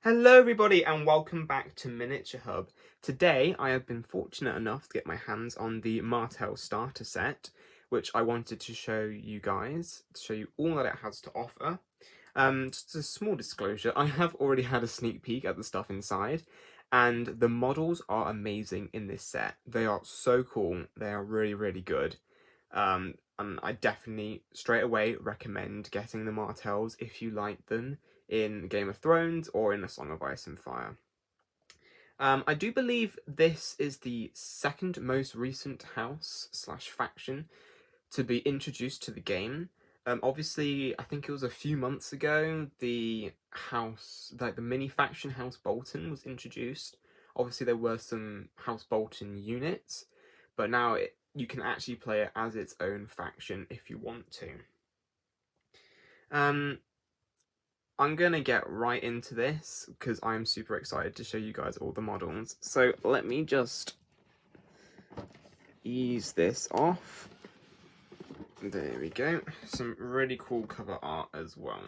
Hello everybody and welcome back to Miniature Hub. Today I have been fortunate enough to get my hands on the Martell Starter Set, which I wanted to show you guys, to show you all that it has to offer. Just a small disclosure, I have already had a sneak peek at the stuff inside, and the models are amazing in this set. They are so cool, they are really good. And I definitely straight away recommend getting the Martells if you like them in Game of Thrones or in A Song of Ice and Fire. I do believe this is the second most recent house / faction to be introduced to the game. Obviously, I think it was a few months ago, the house, like the mini faction House Bolton was introduced. Obviously, there were some House Bolton units, but now you can actually play it as its own faction if you want to. I'm gonna get right into this because I'm super excited to show you guys all the models. So let me just ease this off. There we go. Some really cool cover art as well.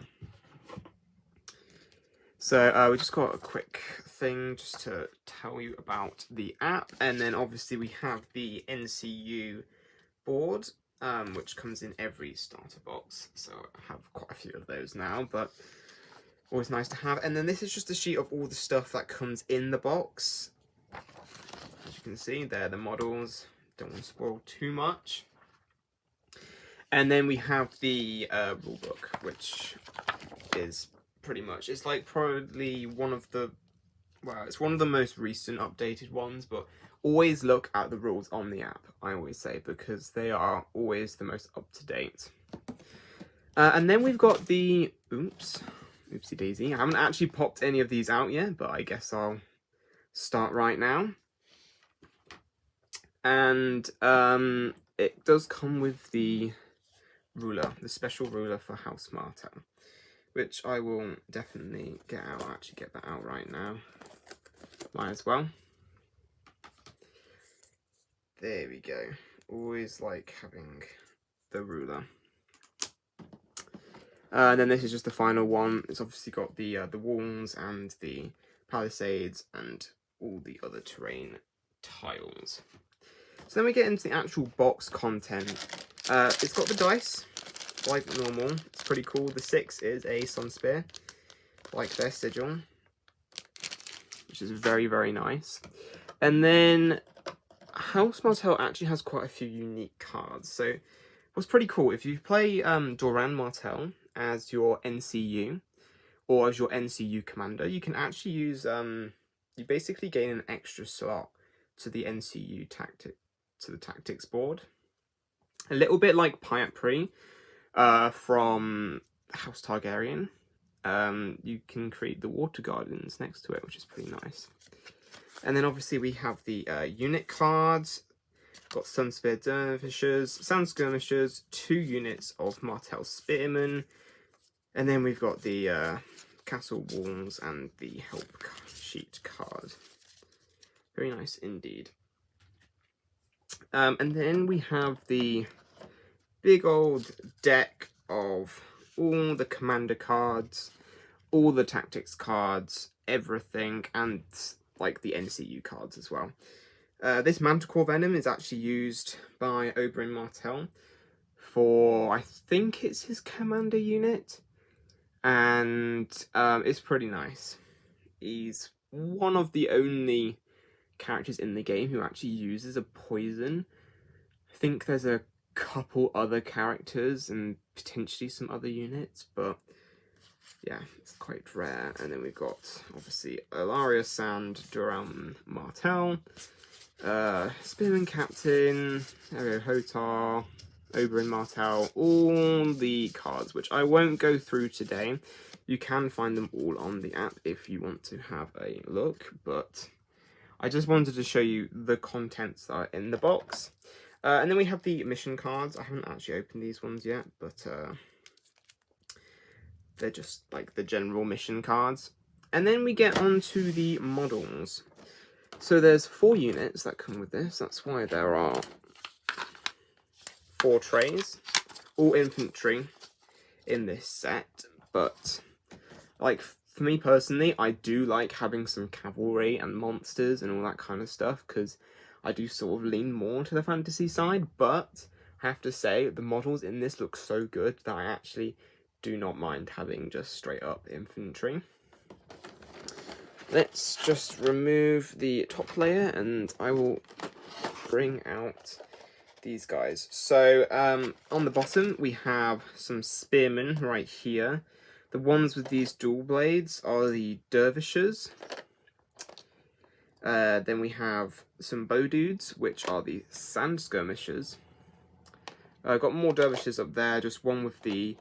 So we just got a quick thing just to tell you about the app, and then obviously we have the NCU board, which comes in every starter box. So I have quite a few of those now, but always nice to have. And then this is just a sheet of all the stuff that comes in the box. As you can see, they're the models. Don't want to spoil too much. And then we have the rulebook, which is pretty much, it's like probably one of the, well, it's one of the most recent updated ones, but always look at the rules on the app, I always say, because they are always the most up-to-date. And then we've got the, oopsie daisy. I haven't actually popped any of these out yet, but I guess I'll start right now. And it does come with the ruler, the special ruler for House Martell, which I will definitely get out. I'll actually get that out right now. Might as well. There we go. Always like having the ruler. And then this is just the final one. It's obviously got the walls and the palisades and all the other terrain tiles. So then we get into the actual box content. It's got the dice, like normal. It's pretty cool. The 6 is a Sun Spear, like their sigil, which is very nice. And then House Martell actually has quite a few unique cards. So what's pretty cool, if you play Doran Martell as your NCU, or as your NCU commander, you can actually use, you basically gain an extra slot to the NCU tactics board. A little bit like Pyat Pri from House Targaryen. You can create the Water Gardens next to it, which is pretty nice. And then obviously we have the unit cards. Got Sun Spear Dervishers, Sand Skirmishers, 2 units of Martell Spearmen, and then we've got the Castle Walls and the Help Sheet card. Very nice indeed. And then we have the big old deck of all the commander cards, all the tactics cards, everything, and like the NCU cards as well. This Manticore Venom is actually used by Oberyn Martell for, I think it's his commander unit, and it's pretty nice. He's one of the only characters in the game who actually uses a poison. I think there's a couple other characters and potentially some other units, but yeah, it's quite rare. And then we've got obviously Ilaria Sand, Doran Martell, Spearman Captain, Hotar, Oberyn Martell, all the cards, which I won't go through today. You can find them all on the app if you want to have a look, but I just wanted to show you the contents that are in the box. And then we have the mission cards. I haven't actually opened these ones yet, but they're just like the general mission cards. And then we get onto the models. So there's 4 units that come with this. That's why there are 4 trays, all infantry in this set. But like For me personally, I do like having some cavalry and monsters and all that kind of stuff, because I do sort of lean more to the fantasy side, but I have to say the models in this look so good that I actually do not mind having just straight up infantry. Let's just remove the top layer and I will bring out these guys. So on the bottom we have some spearmen right here. The ones with these dual blades are the dervishes. Then we have some bow dudes, which are the sand skirmishers. I've got more dervishes up there, just one with the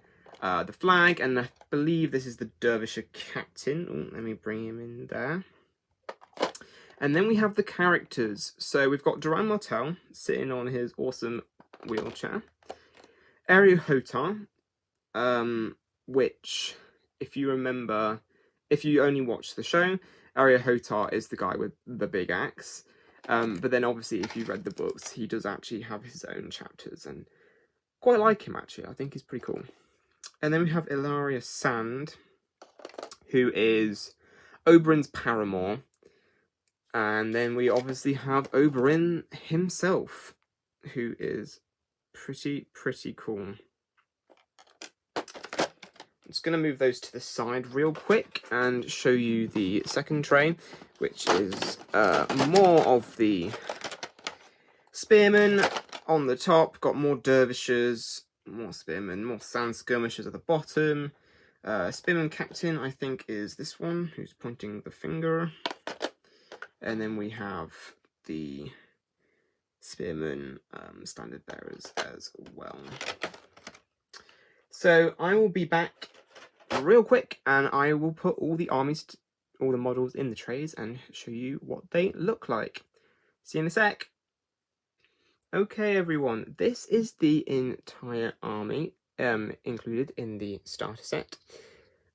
flag, and I believe this is the dervisher captain. Ooh, let me bring him in there. And then we have the characters. So we've got House Martell sitting on his awesome wheelchair. Hotar, which, if you remember, if you only watch the show, Hotar is the guy with the big axe. But then obviously if you read the books, he does actually have his own chapters, and quite like him actually. I think he's pretty cool. And then we have Ilaria Sand, who is Oberyn's paramour. And then we obviously have Oberyn himself, who is pretty cool. I'm just going to move those to the side real quick and show you the second tray, which is more of the spearmen on the top. Got more dervishes, more spearmen, more sand skirmishers at the bottom. Spearman captain, I think, is this one, who's pointing the finger. And then we have the spearman standard bearers as well. So I will be back real quick and I will put all the armies, all the models in the trays and show you what they look like. See you in a sec. Okay everyone, this is the entire army included in the starter set.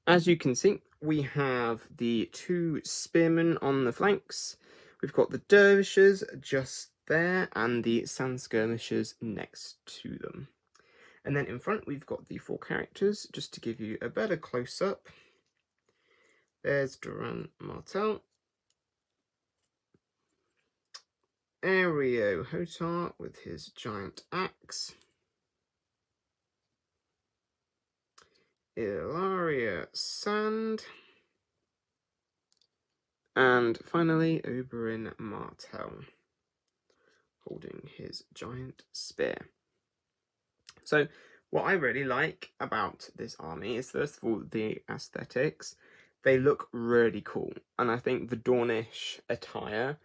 As you can see, we have the 2 spearmen on the flanks. We've got the dervishes just there and the sand skirmishers next to them. And then in front we've got the 4 characters, just to give you a better close-up. There's House Martell, Hotar with his giant axe, Ilaria Sand, and finally Oberyn Martell holding his giant spear. So what I really like about this army is, first of all, the aesthetics. They look really cool, and I think the Dornish attire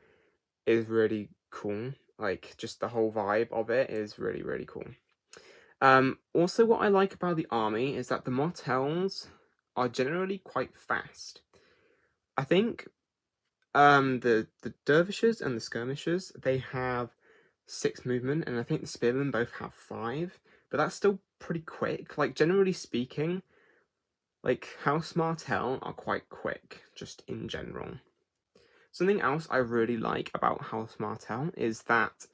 is really cool. Like, just the whole vibe of it is really cool. Also, what I like about the army is that the Martells are generally quite fast. I think the dervishes and the skirmishers, they have 6 movement, and I think the spearmen both have 5, but that's still pretty quick. Like, generally speaking, like, House Martell are quite quick, just in general. Something else I really like about House Martell is that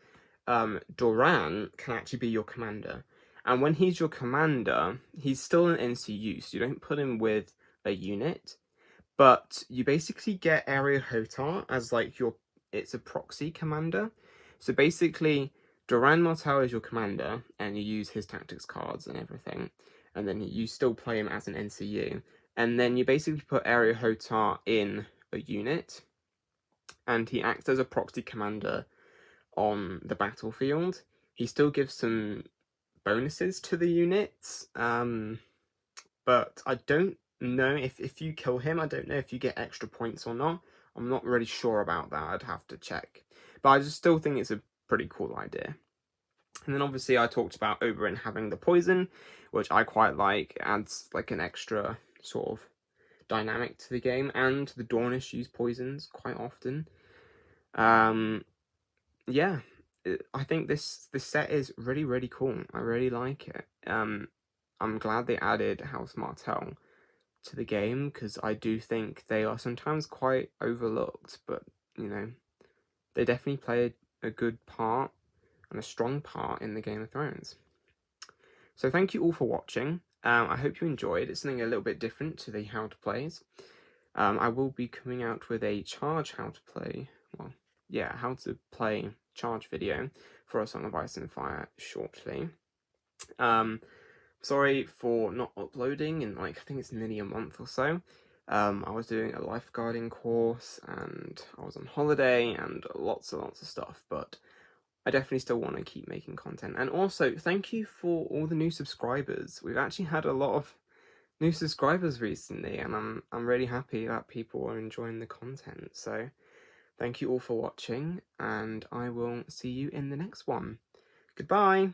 Doran can actually be your commander. And when he's your commander, he's still an NCU, so you don't put him with a unit. But you basically get Hotar as like it's a proxy commander. So basically, House Martell is your commander, and you use his tactics cards and everything. And then you still play him as an NCU. And then you basically put Hotar in a unit, and he acts as a proxy commander on the battlefield. He still gives some bonuses to the units, but I don't know if you kill him, I don't know if you get extra points or not. I'm not really sure about that, I'd have to check. But I just still think it's a pretty cool idea. And then obviously I talked about Oberyn having the poison, which I quite like. It adds like an extra sort of dynamic to the game, and the Dornish use poisons quite often. Yeah, I think this set is really cool. I really like it. I'm glad they added House Martell to the game, because I do think they are sometimes quite overlooked, but you know, they definitely play a good part and a strong part in the Game of Thrones. So thank you all for watching. I hope you enjoyed. It's something a little bit different to the How to Plays. I will be coming out with a charge how to play, well, yeah, how to play charge video for A Song of Ice and Fire shortly. Sorry for not uploading in, like, I think it's nearly a month or so. I was doing a lifeguarding course and I was on holiday and lots and lots of stuff, but I definitely still want to keep making content. And also, thank you for all the new subscribers. We've actually had a lot of new subscribers recently, and I'm really happy that people are enjoying the content. So thank you all for watching, and I will see you in the next one. Goodbye!